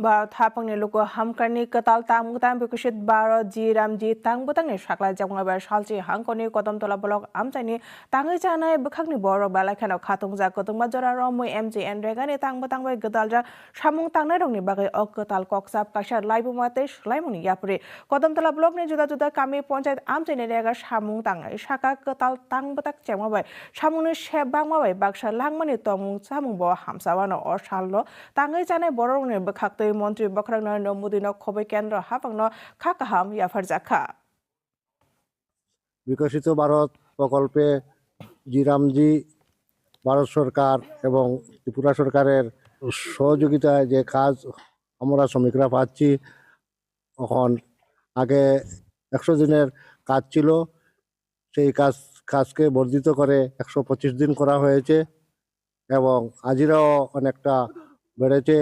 Ba thapangni luko hamkarni katal tangmutan bikushit baro ji ramji tangbutangni sakla jamnga bar salji hangkoni kodam tola blok amchani tangi janai bukhakni boro bala khana khatung ja kotungma jora romui MJN regani tangbutang bai gadalja samung tangnai rongni bagai ok katal koksap kasar laibu mate shlaimuni yapre kodam tola blok ni juda juda kami panchayat amchani rega samung tangnai saka katal tangbutak jamnga bai samungni sebangma bai baksa langmani tomung samung bo hamsawano or sallo tangi janai boro rongni bukhak মন্ত্রী বখরাং নরেন্দ্র মোদী খবর কেন্দ্র হাফাং খাকাহাম ইয়াফার জাখা বিকশিত ভারত প্রকল্পে জিরামজি ভারত সরকার এবং ত্রিপুরা সরকারের সহযোগিতায় যে কাজ আমরা শ্রমিকরা পাচ্ছি এখন আগে 100 দিনের কাজ ছিল সেই কাজকে বর্ধিত করে 125 দিন করা হয়েছে এবং হাজিরাও অনেকটা বেড়েছে